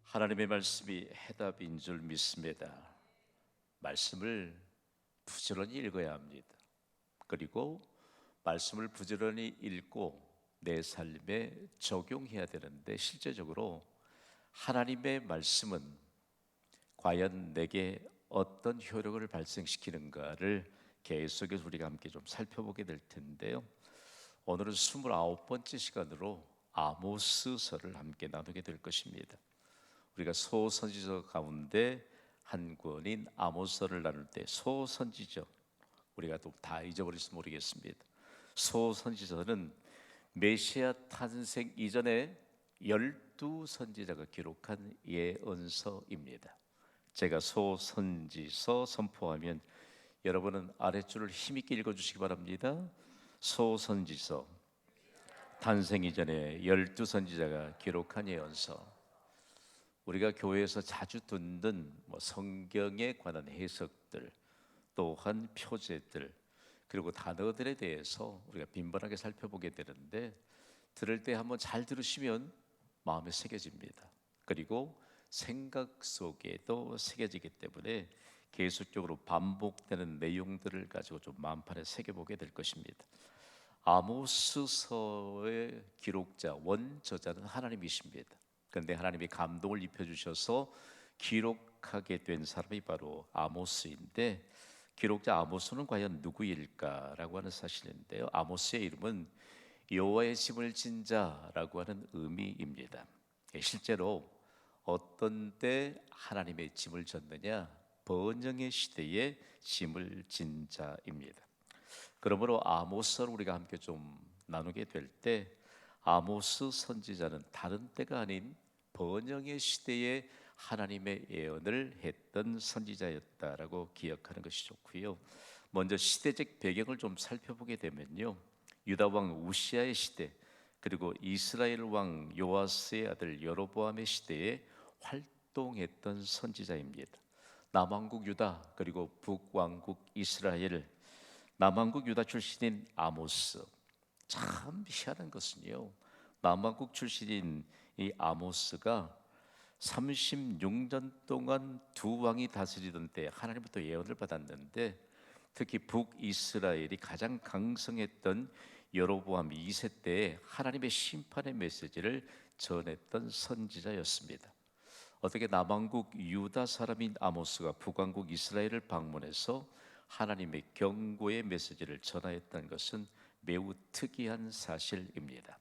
하나님의 말씀이 해답인 줄 믿습니다. 말씀을 부지런히 읽어야 합니다. 그리고 말씀을 부지런히 읽고 내 삶에 적용해야 되는데, 실제적으로 하나님의 말씀은 과연 내게 어떤 효력을 발생시키는가를 계속해서 우리가 함께 좀 살펴보게 될 텐데요. 오늘은 29번째 시간으로 아모스서를 함께 나누게 될 것입니다. 우리가 소선지서 가운데 한 권인 아모스서를 나눌 때 소선지서, 우리가 또 다 잊어버릴지 모르겠습니다. 소선지서는 메시아 탄생 이전에 12선지자가 기록한 예언서입니다. 제가 소선지서 선포하면 여러분은 아랫줄을 힘있게 읽어주시기 바랍니다. 소선지서, 탄생 이전에 12선지자가 기록한 예언서. 우리가 교회에서 자주 듣는 성경에 관한 해석들, 또한 표제들, 그리고 단어들에 대해서 우리가 빈번하게 살펴보게 되는데, 들을 때 한번 잘 들으시면 마음에 새겨집니다. 그리고 생각 속에도 새겨지기 때문에 계속적으로 반복되는 내용들을 가지고 좀 마음판에 새겨보게 될 것입니다. 아모스서의 기록자, 원저자는 하나님이십니다. 그런데 하나님이 감동을 입혀주셔서 기록하게 된 사람이 바로 아모스인데, 기록자 아모스는 과연 누구일까라고 하는 사실인데요, 아모스의 이름은 여호와의 짐을 진 자라고 하는 의미입니다. 실제로 어떤 때 하나님의 짐을 졌느냐, 번영의 시대에 짐을 진 자입니다. 그러므로 아모스를 우리가 함께 좀 나누게 될 때, 아모스 선지자는 다른 때가 아닌 번영의 시대에 하나님의 예언을 했던 선지자였다라고 기억하는 것이 좋고요. 먼저 시대적 배경을 좀 살펴보게 되면요, 유다 왕 우시아의 시대, 그리고 이스라엘 왕 요아스의 아들 여로보암의 시대에 활동했던 선지자입니다. 남왕국 유다, 그리고 북왕국 이스라엘. 남왕국 유다 출신인 아모스, 참 희한한 것은요, 남왕국 출신인 이 아모스가 36년 동안 두 왕이 다스리던 때 하나님부터 예언을 받았는데, 특히 북이스라엘이 가장 강성했던 여로보암 2세 때에 하나님의 심판의 메시지를 전했던 선지자였습니다. 어떻게 남왕국 유다 사람인 아모스가 북왕국 이스라엘을 방문해서 하나님의 경고의 메시지를 전하였다는 것은 매우 특이한 사실입니다.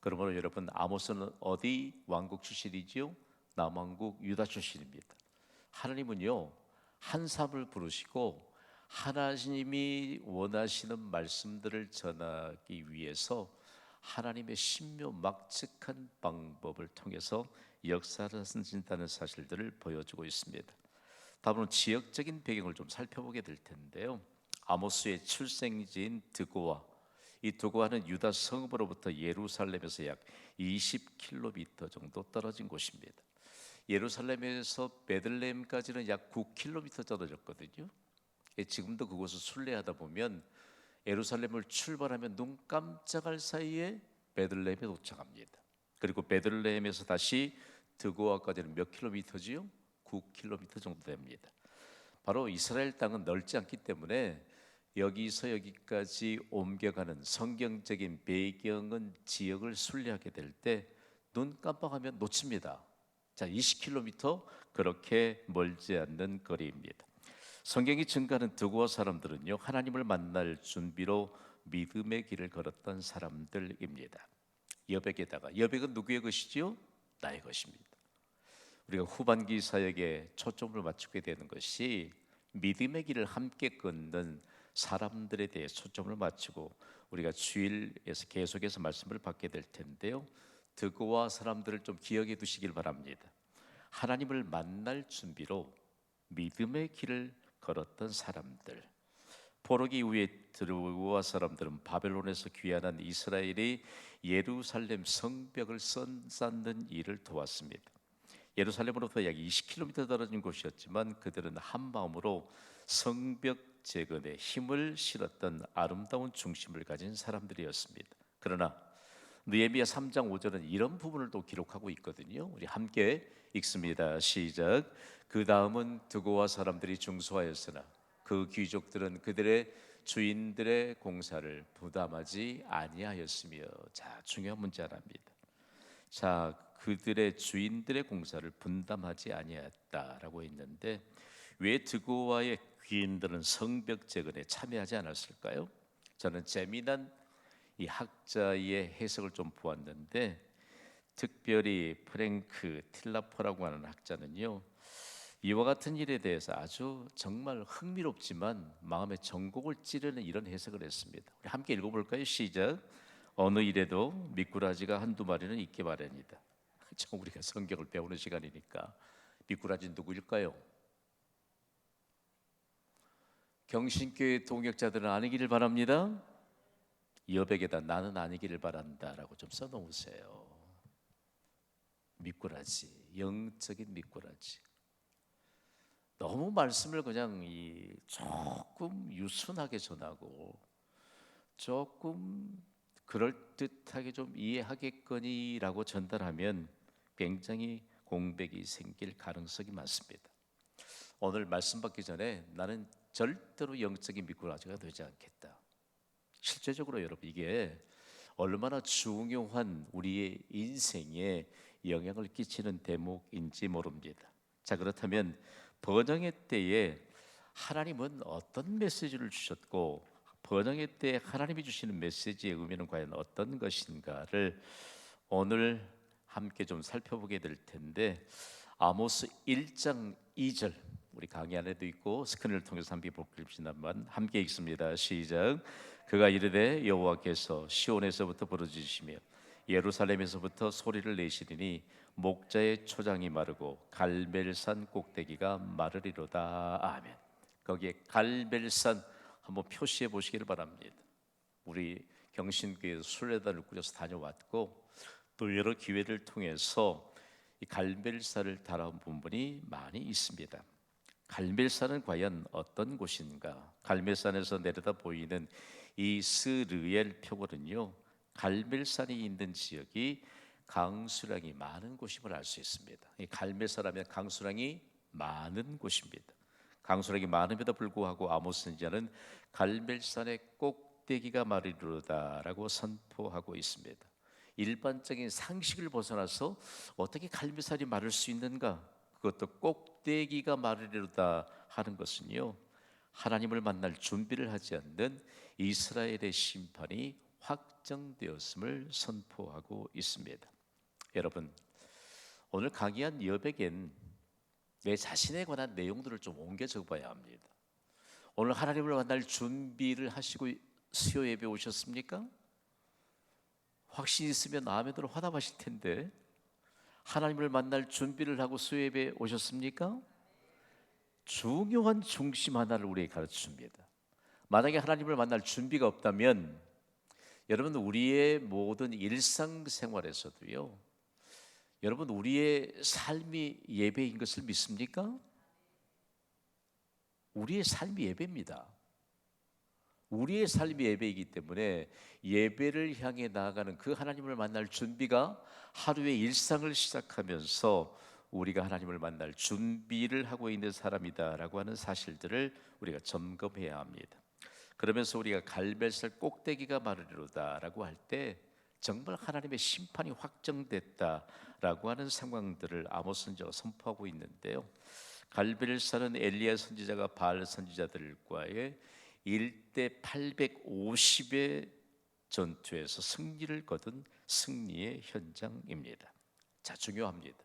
그러므로 여러분, 아모스는 어디 왕국 출신이지요? 남왕국 유다 출신입니다. 하나님은요, 한 사람을 부르시고 하나님이 원하시는 말씀들을 전하기 위해서 하나님의 신묘막측한 방법을 통해서 역사를 하신다는 사실들을 보여주고 있습니다. 다음은 지역적인 배경을 좀 살펴보게 될 텐데요, 아모스의 출생지인 드고와, 이 드고와는 유다 성읍으로부터 예루살렘에서 약 20km 정도 떨어진 곳입니다. 예루살렘에서 베들레헴까지는 약 9km 떨어졌거든요. 지금도 그곳을 순례하다 보면 예루살렘을 출발하면 눈 깜짝할 사이에 베들레헴에 도착합니다. 그리고 베들레헴에서 다시 드고아까지는 몇 킬로미터지요? 9km 정도 됩니다. 바로 이스라엘 땅은 넓지 않기 때문에 여기서 여기까지 옮겨가는 성경적인 배경은, 지역을 순례하게 될 때 눈 깜빡하면 놓칩니다. 자, 20km, 그렇게 멀지 않는 거리입니다. 성경이 증가하는 드고아 사람들은요, 하나님을 만날 준비로 믿음의 길을 걸었던 사람들입니다. 여백에다가, 여백은 누구의 것이지요? 나의 것입니다. 우리가 후반기 사역에 초점을 맞추게 되는 것이 믿음의 길을 함께 걷는 사람들에 대해 초점을 맞추고, 우리가 주일에서 계속해서 말씀을 받게 될 텐데요, 드고아 사람들을 좀 기억해 두시길 바랍니다. 하나님을 만날 준비로 믿음의 길을 걸었던 사람들. 포로기 이후에 드고아 사람들은 바벨론에서 귀환한 이스라엘이 예루살렘 성벽을 쌓는 일을 도왔습니다. 예루살렘으로부터 약 20km 떨어진 곳이었지만 그들은 한 마음으로 성벽 재건에 힘을 실었던 아름다운 중심을 가진 사람들이었습니다. 그러나 느헤미야 3장 5절은 이런 부분을 또 기록하고 있거든요. 우리 함께 읽습니다. 시작. 그 다음은 드고와 사람들이 중수하였으나 그 귀족들은 그들의 주인들의 공사를 부담하지 아니하였으며. 자, 중요한 문제 하나입니다. 자, 그들의 주인들의 공사를 분담하지 아니하였다라고 했는데 왜 드고와의 귀인들은 성벽 재건에 참여하지 않았을까요? 저는 재미난 이 학자의 해석을 좀 보았는데 특별히 프랭크 틸라퍼라고 하는 학자는요, 이와 같은 일에 대해서 아주 정말 흥미롭지만 마음의 전곡을 찌르는 이런 해석을 했습니다. 우리 함께 읽어볼까요? 시작. 어느 일에도 미꾸라지가 한두 마리는 있기 마련이다. 참, 우리가 성경을 배우는 시간이니까 미꾸라지 누구일까요? 경신교회 동역자들은 아니기를 바랍니다. 여백에다 나는 아니기를 바란다라고 좀 써놓으세요. 미꾸라지, 영적인 미꾸라지. 너무 말씀을 그냥 조금 유순하게 전하고 조금 그럴듯하게 좀 이해하겠거니라고 전달하면 굉장히 공백이 생길 가능성이 많습니다. 오늘 말씀 받기 전에 나는 절대로 영적인 미꾸라지가 되지 않겠다. 실제적으로 여러분 이게 얼마나 중요한 우리의 인생에 영향을 끼치는 대목인지 모릅니다. 자, 그렇다면 번영의 때에 하나님은 어떤 메시지를 주셨고 번영의 때에 하나님이 주시는 메시지의 의미는 과연 어떤 것인가를 오늘 함께 좀 살펴보게 될 텐데 아모스 1장 2절 우리 강의 안에도 있고 스크린을 통해서 함께 볼지만 함께 읽습니다. 시작. 그가 이르되 여호와께서 시온에서부터 부르짖으시며 예루살렘에서부터 소리를 내시리니 목자의 초장이 마르고 갈멜산 꼭대기가 마르리로다. 아멘. 거기에 갈멜산 한번 표시해 보시기를 바랍니다. 우리 경신교회에서 순례단을 꾸려서 다녀왔고 또 여러 기회를 통해서 이 갈멜산을 달아온 부분이 많이 있습니다. 갈멜산은 과연 어떤 곳인가? 갈멜산에서 내려다 보이는 이 스르엘 표고는요, 갈멜산이 있는 지역이 강수량이 많은 곳임을 알 수 있습니다. 이 갈멜산하면 강수량이 많은 곳입니다. 강수량이 많음에도 불구하고 아모스 선지자는 갈멜산의 꼭대기가 마르리로다라고 선포하고 있습니다. 일반적인 상식을 벗어나서 어떻게 갈멜산이 마를 수 있는가? 그것도 꼭대기가 마르리로다 하는 것은요, 하나님을 만날 준비를 하지 않는 이스라엘의 심판이 확정되었음을 선포하고 있습니다. 여러분, 오늘 강의한 여백엔 내 자신에 관한 내용들을 좀 옮겨 적어봐야 합니다. 오늘 하나님을 만날 준비를 하시고 수요 예배 오셨습니까? 확신 있으면 아멘으로 화답하실 텐데 하나님을 만날 준비를 하고 수요 예배 오셨습니까? 중요한 중심 하나를 우리에게 가르쳐줍니다. 만약에 하나님을 만날 준비가 없다면 여러분 우리의 모든 일상생활에서도요, 여러분 우리의 삶이 예배인 것을 믿습니까? 우리의 삶이 예배입니다. 우리의 삶이 예배이기 때문에 예배를 향해 나아가는 그 하나님을 만날 준비가 하루의 일상을 시작하면서 우리가 하나님을 만날 준비를 하고 있는 사람이다라고 하는 사실들을 우리가 점검해야 합니다. 그러면서 우리가 갈멜산 꼭대기가 마르리로다라고 할 때 정말 하나님의 심판이 확정됐다라고 하는 상황들을 아모스 선지자가 선포하고 있는데요. 갈멜산은 엘리야 선지자가 바알 선지자들과의 1대 850의 전투에서 승리를 거둔 승리의 현장입니다. 자, 중요합니다.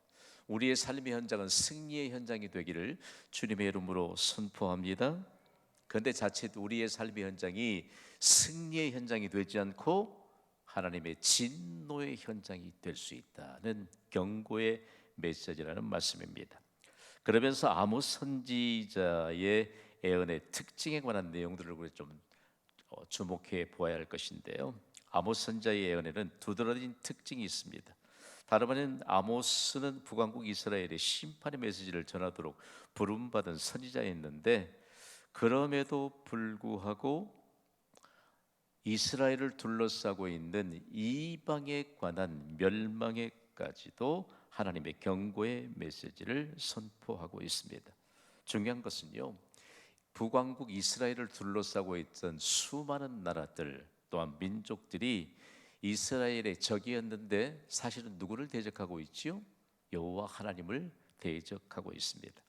우리의 삶의 현장은 승리의 현장이 되기를 주님의 이름으로 선포합니다. 그런데 자칫 우리의 삶의 현장이 승리의 현장이 되지 않고 하나님의 진노의 현장이 될 수 있다는 경고의 메시지라는 말씀입니다. 그러면서 아모스 선지자의 예언의 특징에 관한 내용들을 우리 좀 주목해 보아야 할 것인데요. 아모스 선지자의 예언에는 두드러진 특징이 있습니다. 다름 아닌 아모스는 북왕국 이스라엘의 심판의 메시지를 전하도록 부름받은 선지자였는데 그럼에도 불구하고 이스라엘을 둘러싸고 있는 이방에 관한 멸망에까지도 하나님의 경고의 메시지를 선포하고 있습니다. 중요한 것은요, 북왕국 이스라엘을 둘러싸고 있던 수많은 나라들 또한 민족들이 이스라엘의 적이었는데 사실은 누구를 대적하고 있지요? 여호와 하나님을 대적하고 있습니다.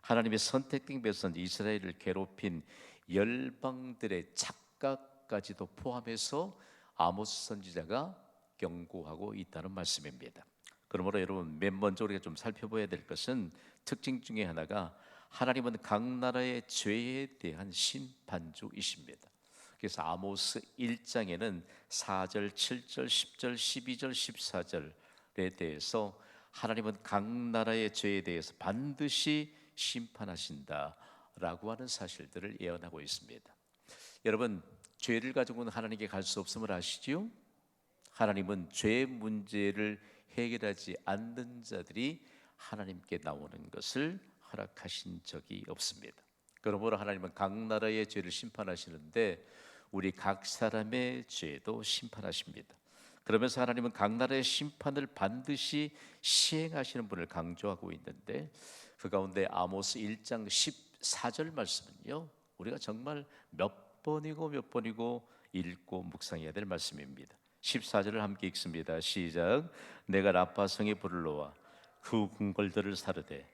하나님의 선택된 백성 이스라엘을 괴롭힌 열방들의 착각까지도 포함해서 아모스 선지자가 경고하고 있다는 말씀입니다. 그러므로 여러분, 맨 먼저 우리가 좀 살펴봐야 될 것은 특징 중에 하나가 하나님은 각 나라의 죄에 대한 심판주이십니다. 그래서 아모스 1장에는 4절, 7절, 10절, 12절, 14절에 대해서 하나님은 각 나라의 죄에 대해서 반드시 심판하신다라고 하는 사실들을 예언하고 있습니다. 여러분, 죄를 가지고는 하나님께 갈 수 없음을 아시지요? 하나님은 죄 문제를 해결하지 않는 자들이 하나님께 나오는 것을 허락하신 적이 없습니다. 그러므로 하나님은 각 나라의 죄를 심판하시는데 우리 각 사람의 죄도 심판하십니다. 그러면서 하나님은 각 나라의 심판을 반드시 시행하시는 분을 강조하고 있는데 그 가운데 아모스 1장 14절 말씀은요, 우리가 정말 몇 번이고 읽고 묵상해야 될 말씀입니다. 14절을 함께 읽습니다. 시작. 내가 라파성에 불을 놓아 그 궁궐들을 사르되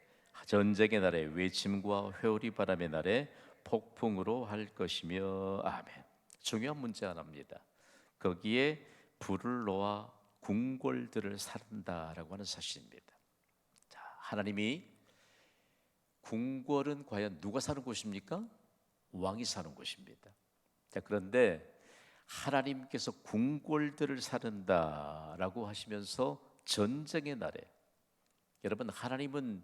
전쟁의 날에 외침과 회오리 바람의 날에 폭풍으로 할 것이며. 아멘. 중요한 문제 하나입니다. 거기에 불을 놓아 궁궐들을 사른다라고 하는 사실입니다. 자, 하나님이 궁궐은 과연 누가 사는 곳입니까? 왕이 사는 곳입니다. 자, 그런데 하나님께서 궁궐들을 사른다라고 하시면서 전쟁의 날에, 여러분, 하나님은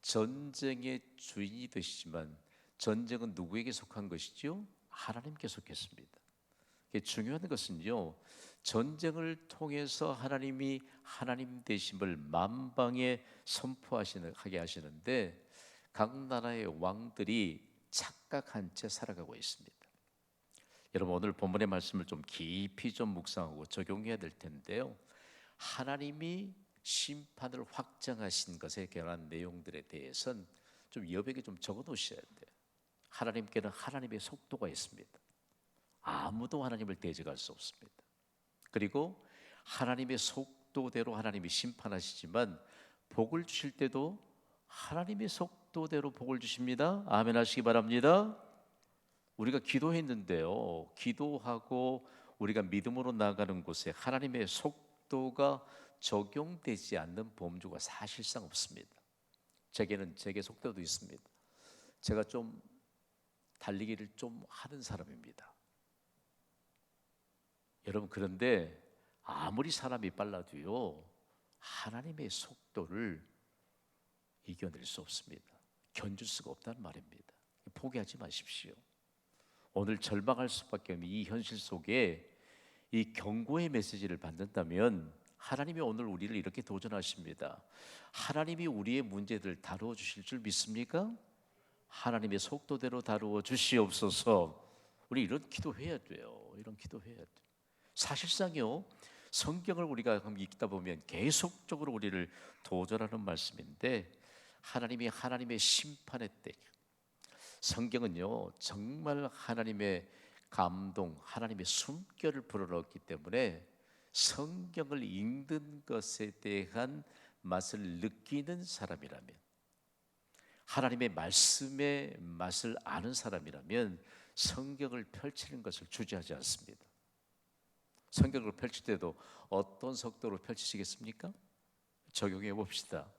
전쟁의 주인이 되시지만 전쟁은 누구에게 속한 것이죠? 하나님께 속했습니다. 중요한 것은요, 전쟁을 통해서 하나님이 하나님 되심을 만방에 선포하게 하시는데 각 나라의 왕들이 착각한 채 살아가고 있습니다. 여러분, 오늘 본문의 말씀을 좀 깊이 좀 묵상하고 적용해야 될 텐데요, 하나님이 심판을 확정하신 것에 관한 내용들에 대해서는 좀 여백에 좀 적어 놓으셔야 돼요. 하나님께는 하나님의 속도가 있습니다. 아무도 하나님을 대적할 수 없습니다. 그리고 하나님의 속도대로 하나님이 심판하시지만 복을 주실 때도 하나님의 속도대로 복을 주십니다. 아멘 하시기 바랍니다. 우리가 기도했는데요, 기도하고 우리가 믿음으로 나아가는 곳에 하나님의 속도가 적용되지 않는 범주가 사실상 없습니다. 제게는 제게 속도도 있습니다. 제가 좀 달리기를 좀 하는 사람입니다. 여러분, 그런데 아무리 사람이 빨라도요, 하나님의 속도를 이겨낼 수 없습니다. 견줄 수가 없다는 말입니다. 포기하지 마십시오. 오늘 절망할 수밖에 없는 이 현실 속에 이 경고의 메시지를 받는다면 하나님이 오늘 우리를 이렇게 도전하십니다. 하나님이 우리의 문제들을 다루어 주실 줄 믿습니까? 하나님의 속도대로 다루어 주시옵소서. 우리 이런 기도해야 돼요. 이런 기도해야 돼요. 사실상요, 성경을 우리가 읽다 보면 계속적으로 우리를 도전하는 말씀인데 하나님이 하나님의 심판의 때, 성경은요 정말 하나님의 감동, 하나님의 숨결을 불어넣었기 때문에 성경을 읽는 것에 대한 맛을 느끼는 사람이라면, 하나님의 말씀의 맛을 아는 사람이라면 성경을 펼치는 것을 주저하지 않습니다. 성경을 펼칠 때도 어떤 속도로 펼치시겠습니까? 적용해 봅시다.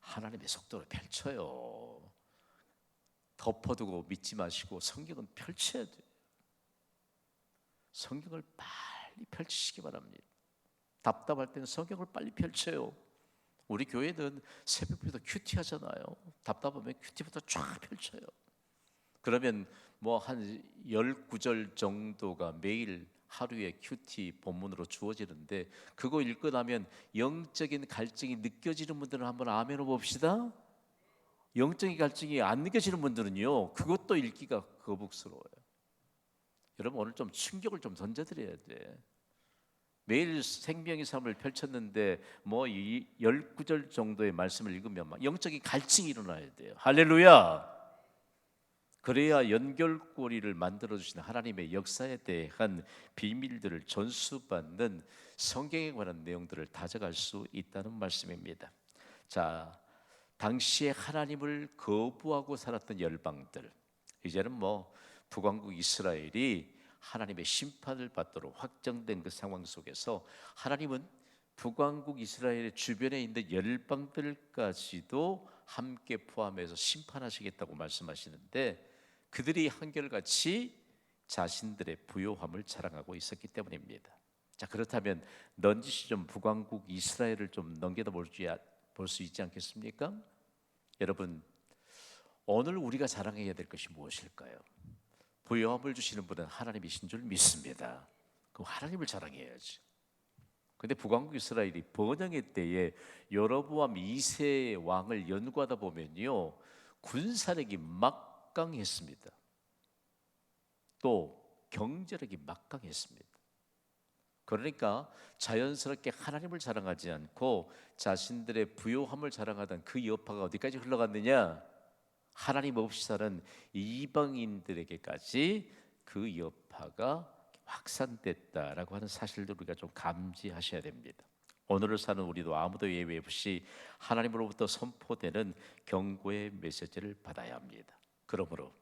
하나님의 속도로 펼쳐요. 덮어두고 믿지 마시고 성경은 펼쳐야 돼요. 성경을 빨리 펼치시기 바랍니다. 답답할 때는 성경을 빨리 펼쳐요. 우리 교회는 새벽부터 큐티 하잖아요. 답답하면 큐티부터 쫙 펼쳐요. 그러면 뭐 한 19절 정도가 매일 하루에 큐티 본문으로 주어지는데 그거 읽고 나면 영적인 갈증이 느껴지는 분들은 한번 아멘을 봅시다. 영적인 갈증이 안 느껴지는 분들은요, 그것도 읽기가 거북스러워요. 여러분 오늘 좀 충격을 좀 던져드려야 돼. 매일 생명의 삶을 펼쳤는데 뭐 이 10구절 정도의 말씀을 읽으면 막 영적인 갈증이 일어나야 돼요. 할렐루야. 그래야 연결고리를 만들어 주시는 하나님의 역사에 대한 비밀들을 전수받는 성경에 관한 내용들을 다져갈 수 있다는 말씀입니다. 자, 당시에 하나님을 거부하고 살았던 열방들, 이제는 뭐 북왕국 이스라엘이 하나님의 심판을 받도록 확정된 그 상황 속에서 하나님은 북왕국 이스라엘의 주변에 있는 열방들까지도 함께 포함해서 심판하시겠다고 말씀하시는데, 그들이 한결같이 자신들의 부요함을 자랑하고 있었기 때문입니다. 자, 그렇다면 넌지시 좀 북왕국 이스라엘을 좀 넘겨다 볼 수 있지 않겠습니까? 여러분, 오늘 우리가 자랑해야 될 것이 무엇일까요? 부요함을 주시는 분은 하나님이신 줄 믿습니다. 그 하나님을 자랑해야지. 근데 북왕국 이스라엘이 번영의 때에 여로보암 2세 왕을 연구하다 보면요, 군사력이 막강했습니다. 또 경제력이 막강했습니다. 그러니까 자연스럽게 하나님을 자랑하지 않고 자신들의 부요함을 자랑하던 그 여파가 어디까지 흘러갔느냐? 하나님 없이 사는 이방인들에게까지 그 여파가 확산됐다라고 하는 사실도 우리가 좀 감지하셔야 됩니다. 오늘을 사는 우리도 아무도 예외 없이 하나님으로부터 선포되는 경고의 메시지를 받아야 합니다. 그러므로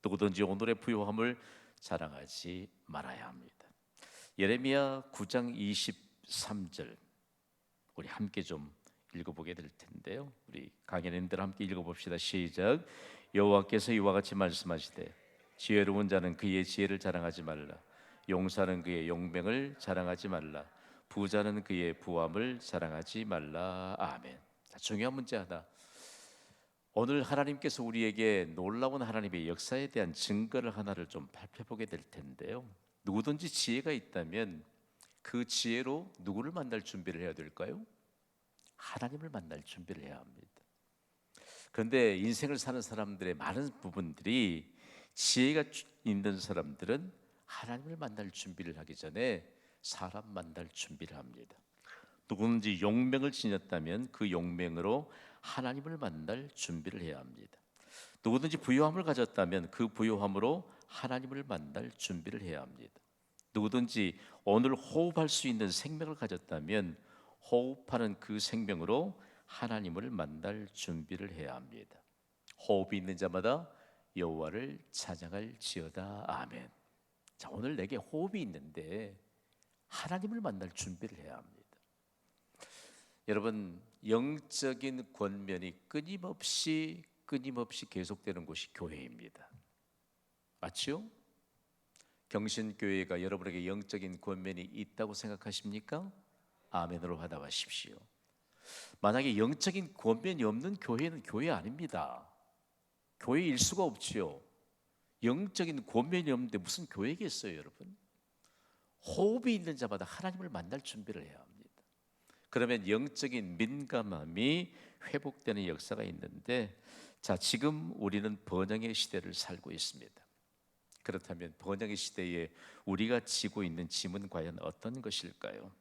누구든지 오늘의 부요함을 자랑하지 말아야 합니다. 예레미야 9장 23절 우리 함께 좀 읽어보게 될 텐데요. 우리 강연인들 함께 읽어봅시다. 시작. 여호와께서 이와 같이 말씀하시되 지혜로운 자는 그의 지혜를 자랑하지 말라. 용사는 그의 용맹을 자랑하지 말라. 부자는 그의 부함을 자랑하지 말라. 아멘. 자, 중요한 문제 하나. 오늘 하나님께서 우리에게 놀라운 하나님의 역사에 대한 증거를 하나를 좀 발표해보게 될 텐데요. 누구든지 지혜가 있다면 그 지혜로 누구를 만날 준비를 해야 될까요? 하나님을 만날 준비를 해야 합니다. 그런데 인생을 사는 사람들의 많은 부분들이, 지혜가 있는 사람들은 하나님을 만날 준비를 하기 전에 사람 만날 준비를 합니다. 누구든지 용맹을 지녔다면 그 용맹으로 하나님을 만날 준비를 해야 합니다. 누구든지 부요함을 가졌다면 그 부요함으로 하나님을 만날 준비를 해야 합니다. 누구든지 오늘 호흡할 수 있는 생명을 가졌다면 호흡하는 그 생명으로 하나님을 만날 준비를 해야 합니다. 호흡이 있는 자마다 여호와를 찬양할지어다. 아멘. 자, 오늘 내게 호흡이 있는데 하나님을 만날 준비를 해야 합니다. 여러분, 영적인 권면이 끊임없이 계속되는 곳이 교회입니다. 맞죠? 경신교회가 여러분에게 영적인 권면이 있다고 생각하십니까? 아멘으로 받아가십시오. 만약에 영적인 권면이 없는 교회는 교회 아닙니다. 교회일 수가 없지요. 영적인 권면이 없는데 무슨 교회겠어요, 여러분? 호흡이 있는 자마다 하나님을 만날 준비를 해야 합니다. 그러면 영적인 민감함이 회복되는 역사가 있는데, 자, 지금 우리는 번영의 시대를 살고 있습니다. 그렇다면 번영의 시대에 우리가 지고 있는 짐은 과연 어떤 것일까요?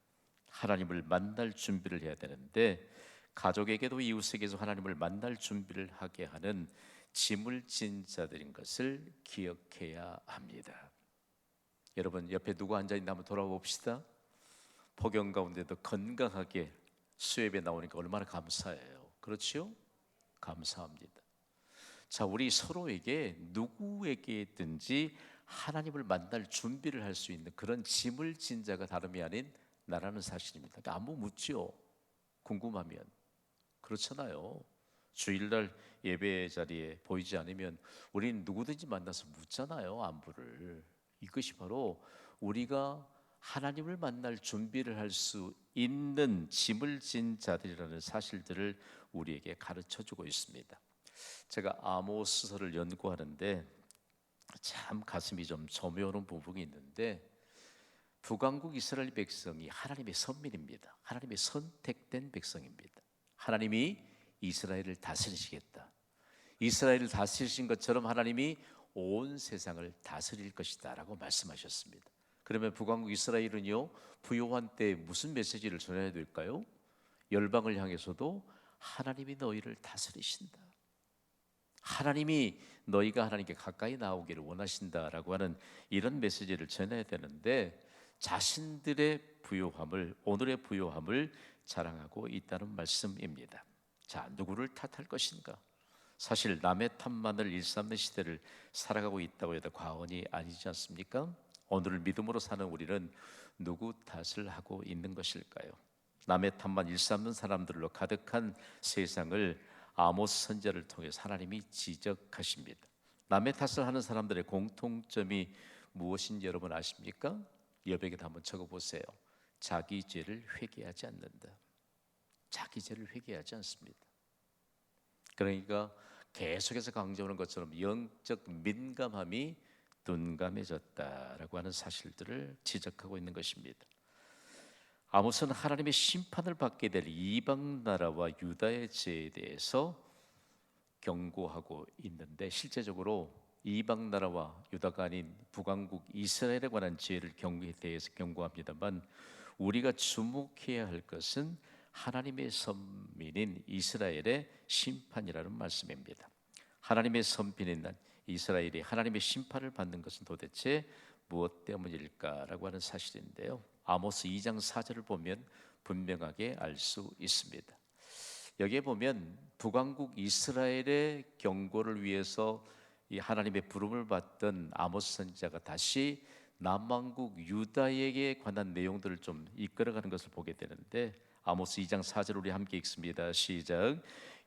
하나님을 만날 준비를 해야 되는데, 가족에게도 이웃에게도 하나님을 만날 준비를 하게 하는 짐을 진 자들인 것을 기억해야 합니다. 여러분, 옆에 누구 앉아있나 한번 돌아봅시다. 폭염 가운데도 건강하게 수협에 나오니까 얼마나 감사해요. 그렇죠? 감사합니다. 자, 우리 서로에게 누구에게든지 하나님을 만날 준비를 할 수 있는 그런 짐을 진 자가 다름이 아닌 나라는 사실입니다. 그러니까 안부 묻지요. 궁금하면. 그렇잖아요. 주일날 예배 자리에 보이지 않으면 우리는 누구든지 만나서 묻잖아요, 안부를. 이것이 바로 우리가 하나님을 만날 준비를 할 수 있는 짐을 진 자들이라는 사실들을 우리에게 가르쳐주고 있습니다. 제가 아모스서를 연구하는데 참 가슴이 좀 저며오는 부분이 있는데, 북왕국 이스라엘 백성이 하나님의 선민입니다. 하나님의 선택된 백성입니다. 하나님이 이스라엘을 다스리시겠다. 이스라엘을 다스리신 것처럼 하나님이 온 세상을 다스릴 것이다라고 말씀하셨습니다. 그러면 북왕국 이스라엘은요, 부요한 때 무슨 메시지를 전해야 될까요? 열방을 향해서도 하나님이 너희를 다스리신다. 하나님이 너희가 하나님께 가까이 나오기를 원하신다라고 하는 이런 메시지를 전해야 되는데, 자신들의 부요함을, 오늘의 부요함을 자랑하고 있다는 말씀입니다. 자, 누구를 탓할 것인가? 사실 남의 탓만을 일삼는 시대를 살아가고 있다고 해도 과언이 아니지 않습니까? 오늘을 믿음으로 사는 우리는 누구 탓을 하고 있는 것일까요? 남의 탓만 일삼는 사람들로 가득한 세상을 아모스 선지자를 통해 하나님이 지적하십니다. 남의 탓을 하는 사람들의 공통점이 무엇인지 여러분 아십니까? 여백에다 한번 적어보세요. 자기 죄를 회개하지 않는다. 자기 죄를 회개하지 않습니다. 그러니까 계속해서 강조하는 것처럼 영적 민감함이 둔감해졌다라고 하는 사실들을 지적하고 있는 것입니다. 아모스는 하나님의 심판을 받게 될 이방 나라와 유다의 죄에 대해서 경고하고 있는데, 실제적으로 이방 나라와 유다가 아닌 북왕국 이스라엘에 관한 죄를 경고에 대해서 경고합니다만, 우리가 주목해야 할 것은 하나님의 선민인 이스라엘의 심판이라는 말씀입니다. 하나님의 선민인 이스라엘이 하나님의 심판을 받는 것은 도대체 무엇 때문일까라고 하는 사실인데요, 아모스 2장 4절을 보면 분명하게 알 수 있습니다. 여기에 보면 북왕국 이스라엘의 경고를 위해서 이 하나님의 부름을 받던 아모스 선지자가 다시 남왕국 유다에게 관한 내용들을 좀 이끌어가는 것을 보게 되는데, 아모스 2장 4절 우리 함께 읽습니다. 시작.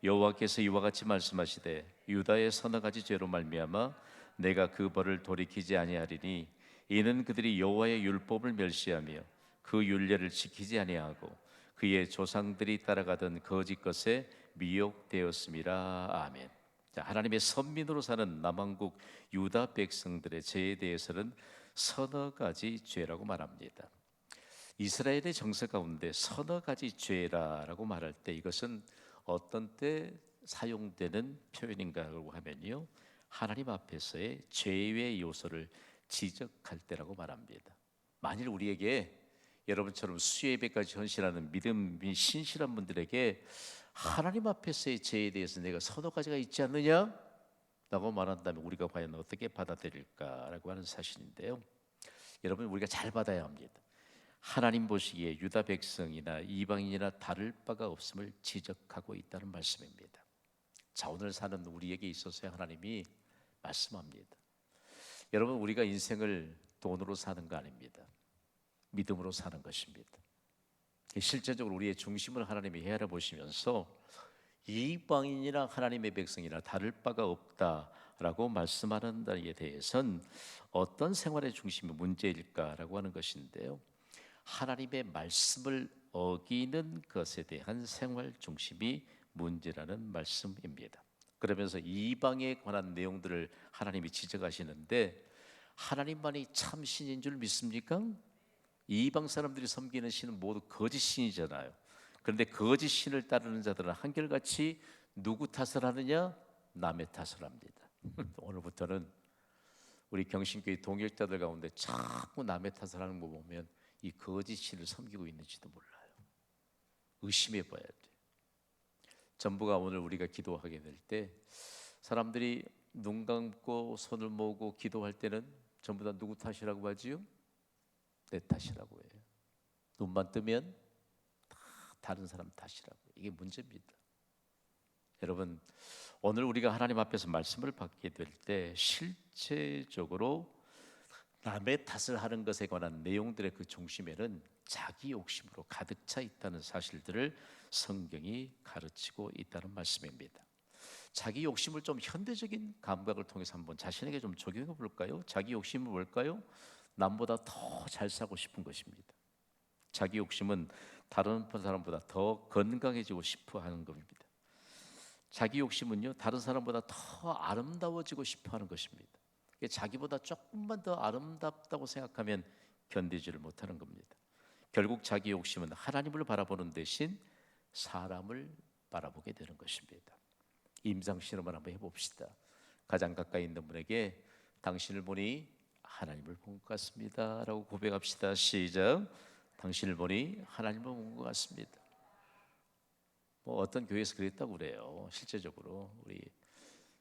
여호와께서 이와 같이 말씀하시되 유다의 서너 가지 죄로 말미암아 내가 그 벌을 돌이키지 아니하리니 이는 그들이 여호와의 율법을 멸시하며 그 율례를 지키지 아니하고 그의 조상들이 따라가던 거짓 것에 미혹되었음이라. 아멘. 자, 하나님의 선민으로 사는 남왕국 유다 백성들의 죄에 대해서는 서너 가지 죄라고 말합니다. 이스라엘의 정서 가운데 서너 가지 죄라고 말할 때 이것은 어떤 때 사용되는 표현인가라고 하면요, 하나님 앞에서의 죄의 요소를 지적할 때라고 말합니다. 만일 우리에게 여러분처럼 수예배까지 헌신하는 믿음이 신실한 분들에게 하나님 앞에서의 죄에 대해서 내가 서너 가지가 있지 않느냐? 라고 말한다면 우리가 과연 어떻게 받아들일까라고 하는 사실인데요, 여러분 우리가 잘 받아야 합니다. 하나님 보시기에 유다 백성이나 이방인이나 다를 바가 없음을 지적하고 있다는 말씀입니다. 자, 오늘 사는 우리에게 있어서 하나님이 말씀합니다. 여러분, 우리가 인생을 돈으로 사는 거 아닙니다. 믿음으로 사는 것입니다. 실제적으로 우리의 중심을 하나님이 헤아려 보시면서 이방인이나 하나님의 백성이나 다를 바가 없다라고 말씀하는 데에 대해서는 어떤 생활의 중심이 문제일까라고 하는 것인데요, 하나님의 말씀을 어기는 것에 대한 생활 중심이 문제라는 말씀입니다. 그러면서 이방에 관한 내용들을 하나님이 지적하시는데, 하나님만이 참 신인 줄 믿습니까? 이방 사람들이 섬기는 신은 모두 거짓 신이잖아요. 그런데 거짓 신을 따르는 자들은 한결같이 누구 탓을 하느냐? 남의 탓을 합니다. 오늘부터는 우리 경신교회 동역자들 가운데 자꾸 남의 탓을 하는 거 보면 이 거짓 신을 섬기고 있는지도 몰라요. 의심해 봐야 돼. 전부가 오늘 우리가 기도하게 될 때 사람들이 눈 감고 손을 모으고 기도할 때는 전부 다 누구 탓이라고 하지요? 내 탓이라고 해요. 눈만 뜨면 다 다른 사람 탓이라고. 이게 문제입니다. 여러분, 오늘 우리가 하나님 앞에서 말씀을 받게 될 때 실제적으로 남의 탓을 하는 것에 관한 내용들의 그 중심에는 자기 욕심으로 가득 차 있다는 사실들을 성경이 가르치고 있다는 말씀입니다. 자기 욕심을 좀 현대적인 감각을 통해서 한번 자신에게 좀 적용해 볼까요? 자기 욕심은 뭘까요? 남보다 더 잘 사고 싶은 것입니다. 자기 욕심은 다른 사람보다 더 건강해지고 싶어 하는 겁니다. 자기 욕심은요, 다른 사람보다 더 아름다워지고 싶어 하는 것입니다. 자기보다 조금만 더 아름답다고 생각하면 견디지를 못하는 겁니다. 결국 자기 욕심은 하나님을 바라보는 대신 사람을 바라보게 되는 것입니다. 임상 실험을 한번 해봅시다. 가장 가까이 있는 분에게 당신을 보니 하나님을 본 것 같습니다 라고 고백합시다. 시작. 당신을 보니 하나님을 본 것 같습니다. 뭐 어떤 교회에서 그랬다고 그래요. 실제적으로 우리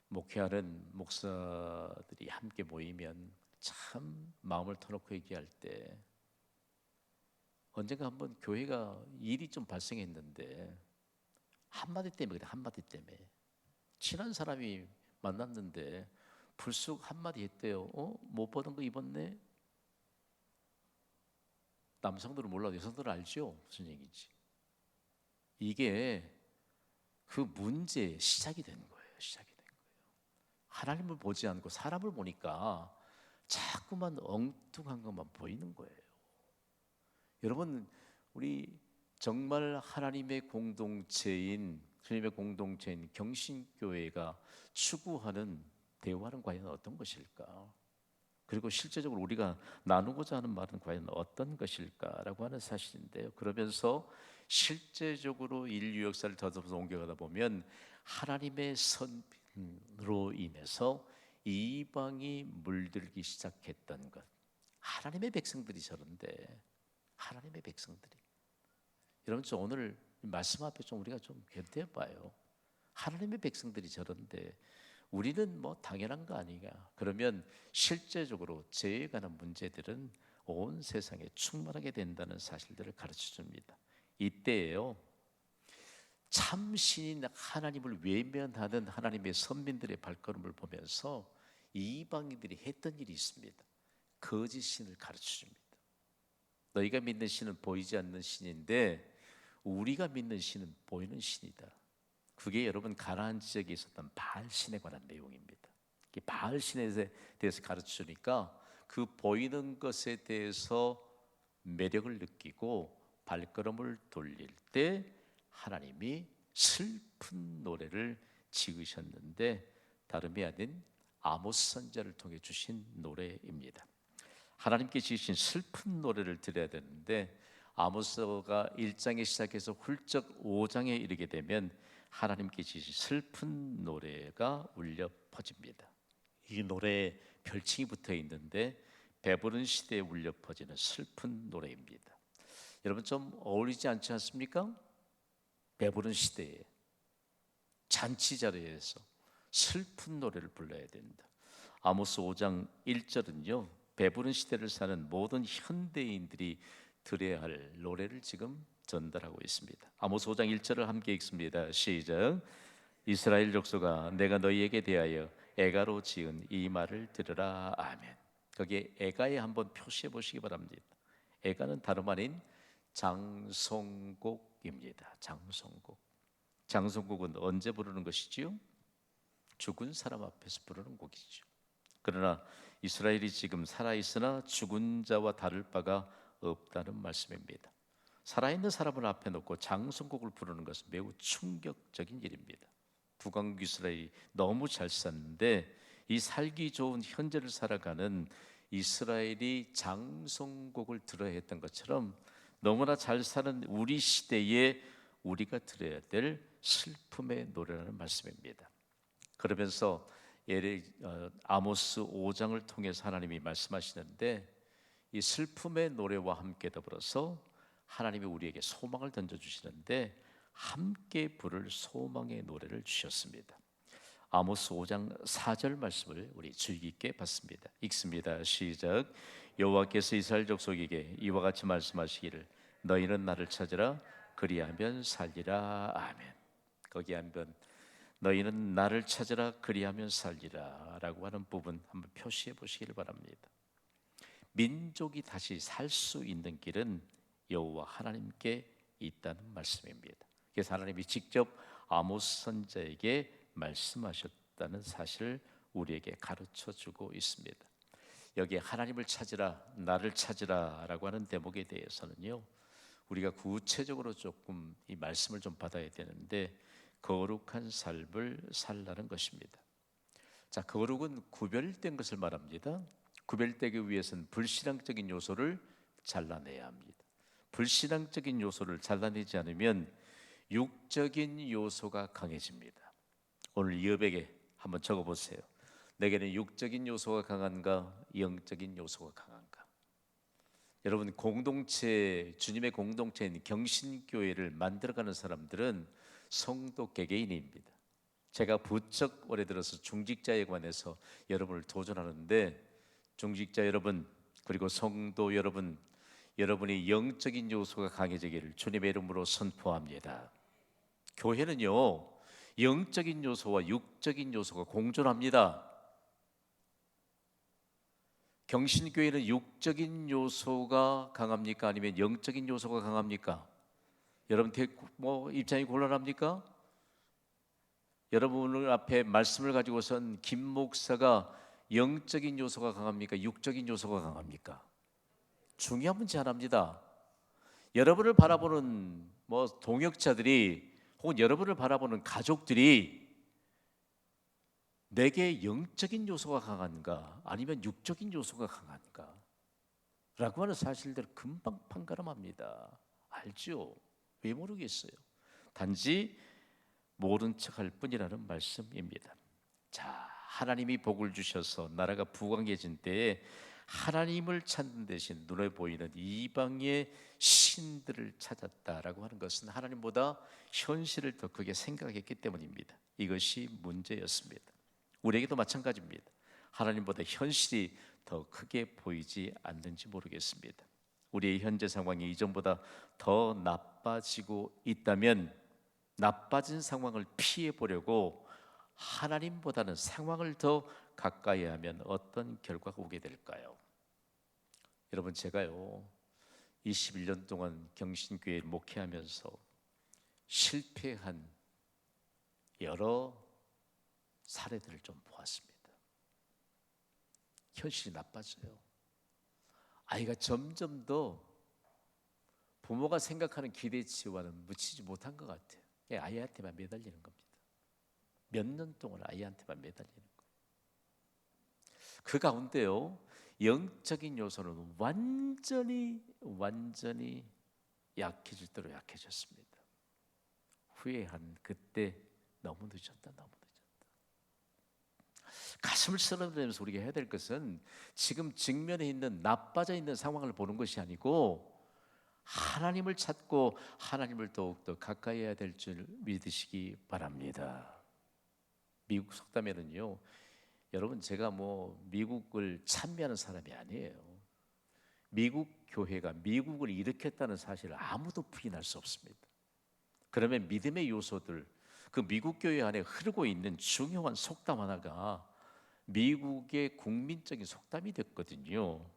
목회하는 목사들이 함께 모이면 참 마음을 터놓고 얘기할 때 언젠가 한번 교회가 일이 좀 발생했는데 한마디 때문에 그래. 한마디 때문에 친한 사람이 만났는데 불쑥 한마디 했대요. 못 보던 거 입었네. 남성들은 몰라도 여성들은 알죠 무슨 얘기인지. 이게 그 문제의 시작이 된 거예요. 시작이 된 거예요. 하나님을 보지 않고 사람을 보니까 자꾸만 엉뚱한 것만 보이는 거예요. 여러분, 우리 정말 하나님의 공동체인 경신교회가 추구하는 대화는 과연 어떤 것일까? 그리고 실제적으로 우리가 나누고자 하는 말은 과연 어떤 것일까라고 하는 사실인데요. 그러면서 실제적으로 인류 역사를 더듬어서 옮겨가다 보면 하나님의 선으로 인해서 이방이 물들기 시작했던 것. 하나님의 백성들이 저런데, 하나님의 백성들이. 여러분, 저 오늘 말씀 앞에 좀 우리가 좀 견뎌 봐요. 하나님의 백성들이 저런데 우리는 뭐 당연한 거 아니냐. 그러면 실제적으로 죄에 관한 문제들은 온 세상에 충만하게 된다는 사실들을 가르쳐 줍니다. 이때에요, 참 신인 하나님을 외면하는 하나님의 선민들의 발걸음을 보면서 이방인들이 했던 일이 있습니다. 거짓 신을 가르쳐 줍니다. 너희가 믿는 신은 보이지 않는 신인데 우리가 믿는 신은 보이는 신이다. 그게 여러분 가나안 지역에 있었던 바알 신에 관한 내용입니다. 바알 신에 대해서 가르쳐 주니까 그 보이는 것에 대해서 매력을 느끼고 발걸음을 돌릴 때 하나님이 슬픈 노래를 지으셨는데 다름이 아닌 아모스 선지자를 통해 주신 노래입니다. 하나님께 지으신 슬픈 노래를 들어야 되는데 아모스가 1장에 시작해서 훌쩍 5장에 이르게 되면 하나님께 지으신 슬픈 노래가 울려 퍼집니다. 이 노래에 별칭이 붙어 있는데 배부른 시대에 울려 퍼지는 슬픈 노래입니다. 여러분 좀 어울리지 않지 않습니까? 배부른 시대에 잔치 자리에서 슬픈 노래를 불러야 된다. 아모스 5장 1절은요 배부른 시대를 사는 모든 현대인들이 들어야 할 노래를 지금 전달하고 있습니다. 아모스 5장 1절을 함께 읽습니다. 시작. 이스라엘 족속아 내가 너희에게 대하여 애가로 지은 이 말을 들으라. 아멘. 거기에 애가에 한번 표시해 보시기 바랍니다. 애가는 다름 아닌 장송곡입니다. 장송곡. 장송곡은 언제 부르는 것이지요? 죽은 사람 앞에서 부르는 곡이죠. 그러나 이스라엘이 지금 살아있으나 죽은 자와 다를 바가 없다는 말씀입니다. 살아있는 사람을 앞에 놓고 장송곡을 부르는 것은 매우 충격적인 일입니다. 북왕국 이스라엘이 너무 잘 샀는데 이 살기 좋은 현재를 살아가는 이스라엘이 장송곡을 들어야 했던 것처럼 너무나 잘 사는 우리 시대에 우리가 들어야 될 슬픔의 노래라는 말씀입니다. 그러면서 아모스 5장을 통해서 하나님이 말씀하시는데 이 슬픔의 노래와 함께 더불어서 하나님이 우리에게 소망을 던져주시는데 함께 부를 소망의 노래를 주셨습니다. 아모스 5장 4절 말씀을 우리 주의 깊게 봤습니다. 읽습니다. 시작. 여호와께서 이스라엘 족속에게 이와 같이 말씀하시기를 너희는 나를 찾으라 그리하면 살리라. 아멘. 거기 한번 너희는 나를 찾으라 그리하면 살리라 라고 하는 부분 한번 표시해 보시기를 바랍니다. 민족이 다시 살 수 있는 길은 여호와 하나님께 있다는 말씀입니다. 그래서 하나님이 직접 아모스 선지자에게 말씀하셨다는 사실을 우리에게 가르쳐주고 있습니다. 여기에 하나님을 찾으라 나를 찾으라 라고 하는 대목에 대해서는요 우리가 구체적으로 조금 이 말씀을 좀 받아야 되는데 거룩한 삶을 살라는 것입니다. 자, 거룩은 구별된 것을 말합니다. 구별되기 위해서는 불신앙적인 요소를 잘라내야 합니다. 불신앙적인 요소를 잘라내지 않으면 육적인 요소가 강해집니다. 오늘 이업에게 한번 적어보세요. 내게는 육적인 요소가 강한가, 영적인 요소가 강한가? 여러분, 공동체, 주님의 공동체인 경신교회를 만들어가는 사람들은 성도 개개인입니다. 제가 부쩍 올해 들어서 중직자에 관해서 여러분을 도전하는데, 중직자 여러분 그리고 성도 여러분, 여러분이 영적인 요소가 강해지기를 주님의 이름으로 선포합니다. 교회는요, 영적인 요소와 육적인 요소가 공존합니다. 경신교회는 육적인 요소가 강합니까? 아니면 영적인 요소가 강합니까? 여러분 입장이 곤란합니까? 여러분을 앞에 말씀을 가지고선 김 목사가 영적인 요소가 강합니까? 육적인 요소가 강합니까? 중요한 문제 하나입니다. 여러분을 바라보는 동역자들이 혹은 여러분을 바라보는 가족들이 내게 영적인 요소가 강한가 아니면 육적인 요소가 강한가 라고 하는 사실들을 금방 판가름합니다. 알죠? 왜 모르겠어요? 단지 모른 척할 뿐이라는 말씀입니다. 자, 하나님이 복을 주셔서 나라가 부강해진 때에 하나님을 찾는 대신 눈에 보이는 이방의 신들을 찾았다라고 하는 것은 하나님보다 현실을 더 크게 생각했기 때문입니다. 이것이 문제였습니다. 우리에게도 마찬가지입니다. 하나님보다 현실이 더 크게 보이지 않는지 모르겠습니다. 우리의 현재 상황이 이전보다 더 나빠지고 있다면 나빠진 상황을 피해 보려고 하나님보다는 상황을 더 가까이 하면 어떤 결과가 오게 될까요? 여러분, 제가요 21년 동안 경신교회를 목회하면서 실패한 여러 사례들을 좀 보았습니다. 현실이 나빠져요. 아이가 점점 더 부모가 생각하는 기대치와는 미치지 못한 것 같아요. 아이한테만 매달리는 겁니다. 몇 년 동안 아이한테만 매달리는 거예요. 그 가운데요, 영적인 요소는 완전히 약해질 대로 약해졌습니다. 후회한 그때 너무 늦었다. 가슴을 쓰러뜨리면서 우리가 해야 될 것은 지금 직면에 있는 나빠져 있는 상황을 보는 것이 아니고 하나님을 찾고 하나님을 더욱더 가까이 해야 될 줄 믿으시기 바랍니다. 미국 속담에는요, 여러분, 제가 미국을 찬미하는 사람이 아니에요. 미국 교회가 미국을 일으켰다는 사실을 아무도 부인할 수 없습니다. 그러면 믿음의 요소들, 그 미국 교회 안에 흐르고 있는 중요한 속담 하나가 미국의 국민적인 속담이 됐거든요.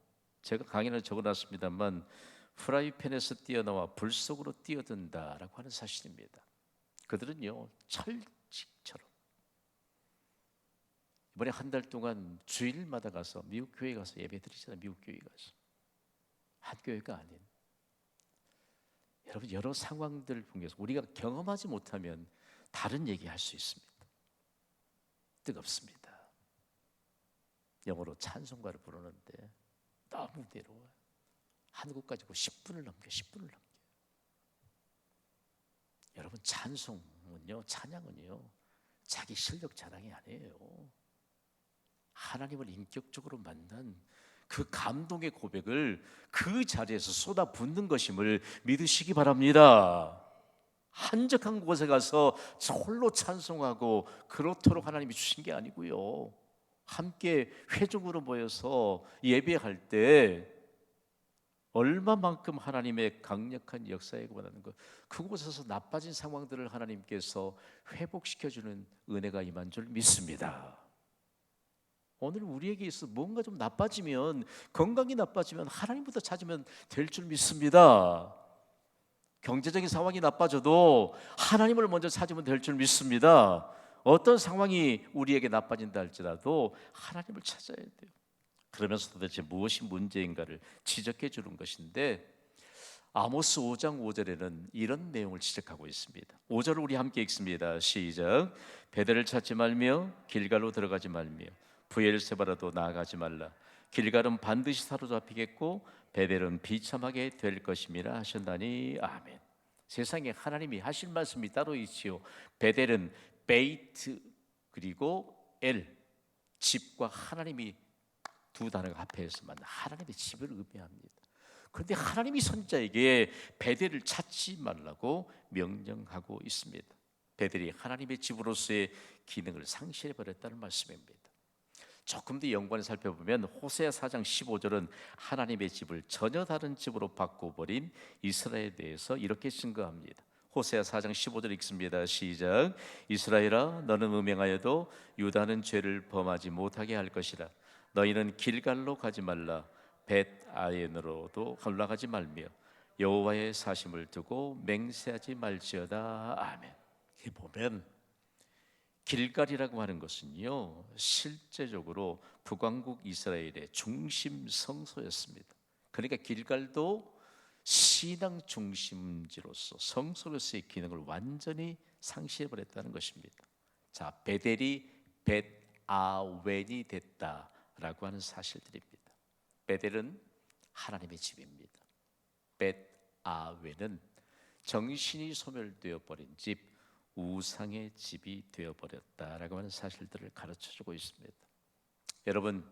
제가 강의를 적어놨습니다만 프라이팬에서 뛰어나와 불 속으로 뛰어든다라고 하는 사실입니다. 그들은요, 철칙처럼 이번에 한 달 동안 주일마다 가서 미국 교회 가서 예배 드리잖아요. 미국 교회 가서 한 교회가 아닌, 여러분, 여러 상황들 중에서 우리가 경험하지 못하면 다른 얘기할 수 있습니다. 뜨겁습니다. 영어로 찬송가를 부르는데 너무 괴로워요. 한국 가지고 10분을 넘겨. 여러분, 찬양은요 자기 실력 자랑이 아니에요. 하나님을 인격적으로 만난 그 감동의 고백을 그 자리에서 쏟아붓는 것임을 믿으시기 바랍니다. 한적한 곳에 가서 홀로 찬송하고 그렇도록 하나님이 주신 게 아니고요, 함께 회중으로 모여서 예배할 때 얼마만큼 하나님의 강력한 역사에 원하는 것, 그곳에서 나빠진 상황들을 하나님께서 회복시켜주는 은혜가 임한 줄 믿습니다. 오늘 우리에게 있어 뭔가 좀 나빠지면, 건강이 나빠지면 하나님부터 찾으면 될 줄 믿습니다. 경제적인 상황이 나빠져도 하나님을 먼저 찾으면 될 줄 믿습니다. 어떤 상황이 우리에게 나빠진다 할지라도 하나님을 찾아야 돼요. 그러면서 도대체 무엇이 문제인가를 지적해 주는 것인데, 아모스 5장 5절에는 이런 내용을 지적하고 있습니다. 5절을 우리 함께 읽습니다. 시작. 베델을 찾지 말며 길갈로 들어가지 말며 브엘세바라도 나아가지 말라. 길갈은 반드시 사로잡히겠고 베델은 비참하게 될 것임이라 하셨나니. 아멘. 세상에 하나님이 하실 말씀이 따로 있지요. 베델은 베이트 그리고 엘, 집과 하나님이 두 단어가 합해서만 하나님의 집을 의미합니다. 그런데 하나님이 선지자에게 베델을 찾지 말라고 명령하고 있습니다. 베델이 하나님의 집으로서의 기능을 상실해 버렸다는 말씀입니다. 조금 더 연관을 살펴보면 호세아 4장 15절은 하나님의 집을 전혀 다른 집으로 바꿔버린 이스라엘에 대해서 이렇게 증거합니다. 호세아 4장 15절 읽습니다. 시작. 이스라엘아, 너는 음행하여도 유다는 죄를 범하지 못하게 할 것이라. 너희는 길갈로 가지 말라. 벳아웬으로도 올라가지 말며 여호와의 사심을 두고 맹세하지 말지어다. 아멘. 이 보면 길갈이라고 하는 것은요, 실제적으로 북왕국 이스라엘의 중심 성소였습니다. 그러니까 길갈도 신앙 중심지로서 성소로서의 기능을 완전히 상실해버렸다는 것입니다. 자, 베델이 벳아웬이 됐다라고 하는 사실들입니다. 베델은 하나님의 집입니다. 벳아웬은 정신이 소멸되어 버린 집, 우상의 집이 되어버렸다라고 하는 사실들을 가르쳐주고 있습니다. 여러분,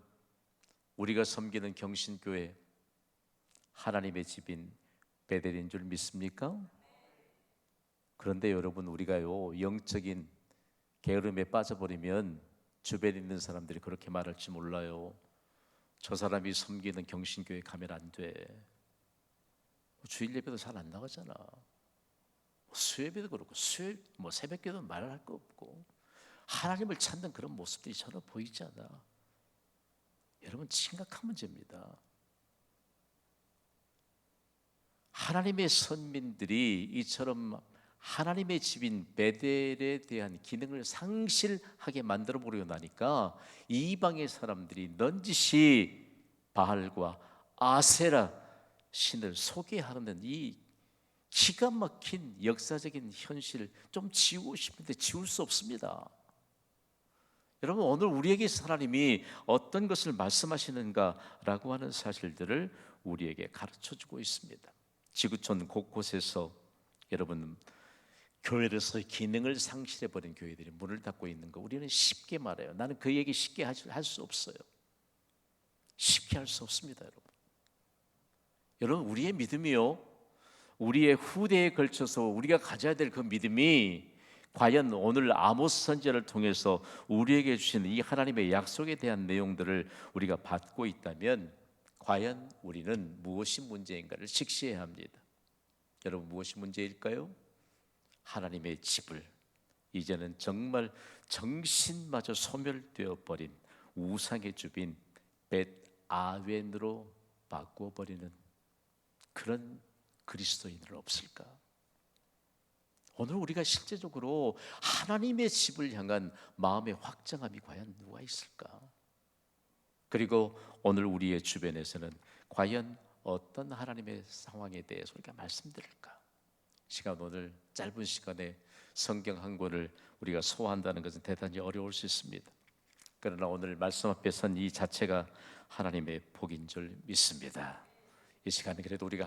우리가 섬기는 경신교회 하나님의 집인 베델인 줄 믿습니까? 그런데 여러분, 우리가요 영적인 게으름에 빠져버리면 주변에 있는 사람들이 그렇게 말할지 몰라요. 저 사람이 섬기는 경신교회 가면 안 돼. 주일 예배도 잘 안 나가잖아. 수요예배도 그렇고 새벽기도 말할 거 없고 하나님을 찾는 그런 모습들이 전혀 보이지 않아. 여러분, 심각한 문제입니다. 하나님의 선민들이 이처럼 하나님의 집인 베델에 대한 기능을 상실하게 만들어 버리고 나니까 이방의 사람들이 넌지시 바알과 아세라 신을 소개하는 이 기가 막힌 역사적인 현실을 좀 지우고 싶은데 지울 수 없습니다. 여러분, 오늘 우리에게 하나님이 어떤 것을 말씀하시는가라고 하는 사실들을 우리에게 가르쳐주고 있습니다. 지구촌 곳곳에서 여러분, 교회로서의 기능을 상실해버린 교회들이 문을 닫고 있는 거 우리는 쉽게 말해요. 나는 그 얘기 쉽게 할 수 없어요. 쉽게 할 수 없습니다. 여러분, 우리의 믿음이요, 우리의 후대에 걸쳐서 우리가 가져야 될 그 믿음이 과연 오늘 아모스 선지자를 통해서 우리에게 주신 이 하나님의 약속에 대한 내용들을 우리가 받고 있다면 과연 우리는 무엇이 문제인가를 직시해야 합니다. 여러분, 무엇이 문제일까요? 하나님의 집을 이제는 정말 정신마저 소멸되어 버린 우상의 주빈 벳아웬으로 바꿔버리는 그런 그리스도인은 없을까? 오늘 우리가 실제적으로 하나님의 집을 향한 마음의 확장함이 과연 누가 있을까? 그리고 오늘 우리의 주변에서는 과연 어떤 하나님의 상황에 대해서 우리가 말씀드릴까? 오늘 짧은 시간에 성경 한 권을 우리가 소화한다는 것은 대단히 어려울 수 있습니다. 그러나 오늘 말씀 앞에 선 이 자체가 하나님의 복인 줄 믿습니다. 이 시간에 그래도 우리가